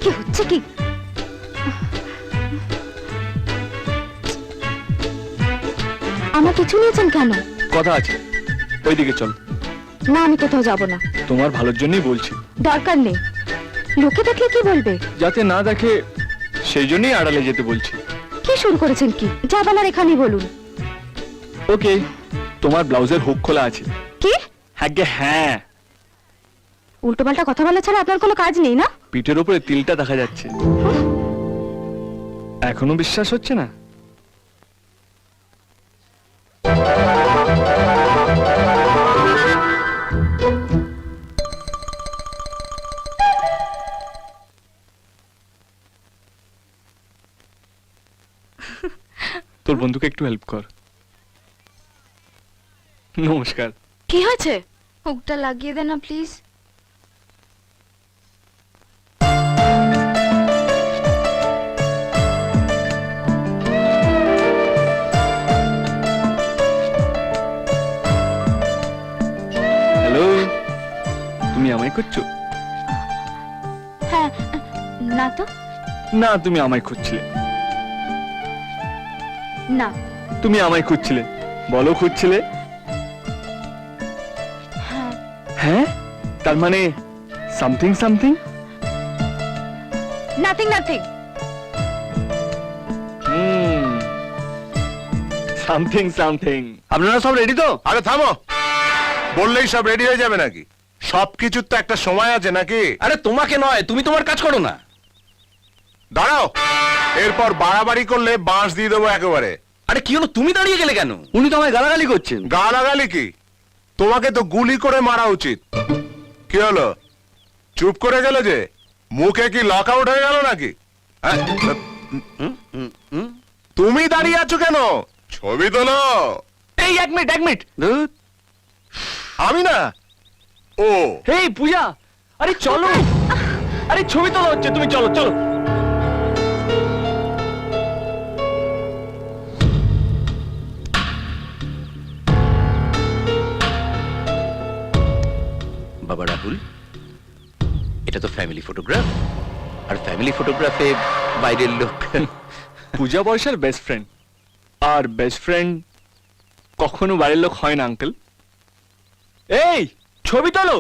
কি হচ্ছে কি? আমার কিছু নিয়েছেন কেন? কথা আছে, ওইদিকে চল। না, আমি কোথাও যাব না। তোমার ভালোর জন্যই বলছি। দরকার নেই, লোকে দেখলে কি বলবে? যাতে না দেখে সেই জন্যই আড়ালে যেতে বলছি। কি শুরু করেছেন কি? যা বলার এখানেই বলুন। ওকে, তোমার ব্লাউজের হুক খোলা আছে। কি? হ্যাঁ, উল্টোপাল্টা কথা বলা ছাড়া আপনার কোনো কাজ নেই না? পিঠের উপরে তিলটা দেখা যাচ্ছে। এখনো বিশ্বাস হচ্ছে না? তোর বন্ধুকে একটু হেল্প কর। নমস্কার। কি হয়েছে? হুকটা লাগিয়ে দেন না প্লিজ। হ্যালো, তুমি আমায় খুঁজছো? হ্যাঁ। না তো। না, তুমি আমায় খুঁজছিলে। না। তুমি আমায় খুঁজছিলে। বলো খুঁজছিলে। হ্যাঁ। হ্যাঁ, তার মানে something something. Nothing nothing. Something something. আপনারা সব রেডি তো? আরে থামো, বললেই সব রেডি হয়ে যাবে নাকি? সবকিছুর তো একটা সময় আছে নাকি? আরে তোমাকে নয়, তুমি তোমার কাজ করো না। দাঁড়াও, এরপর বাড়াবাড়ি করলে বাঁশ দিয়ে দেবো একেবারে। আরে কি হলো, তুমি দাঁড়িয়ে গেলে কেন? উনি তো আমায় গালাগালি করছেন। গালাগালি কি? তোমাকে তো গুলি করে মারা উচিত। কি হলো, চুপ করে গেলে যে? মুখে কি লক আউট হয়ে গেল নাকি? হ্যাঁ? তুমি দাঁড়িয়ে আছো কেন? ছবি তোলো। এই এক মিনিট। আমি না, ও এই পূজা, আরে চলো। আরে ছবি তোলা হচ্ছে, তুমি চলো চলো। বাবা রাহুল, এটা তো ফ্যামিলি ফটোগ্রাফ, আর ফ্যামিলি ফটোগ্রাফে বাইরের লোক। পূজা বর্ষার বেস্ট ফ্রেন্ড, আর বেস্ট ফ্রেন্ড কখনো বাইরের লোক হয় না আঙ্কেল। এই ছবি তোলো।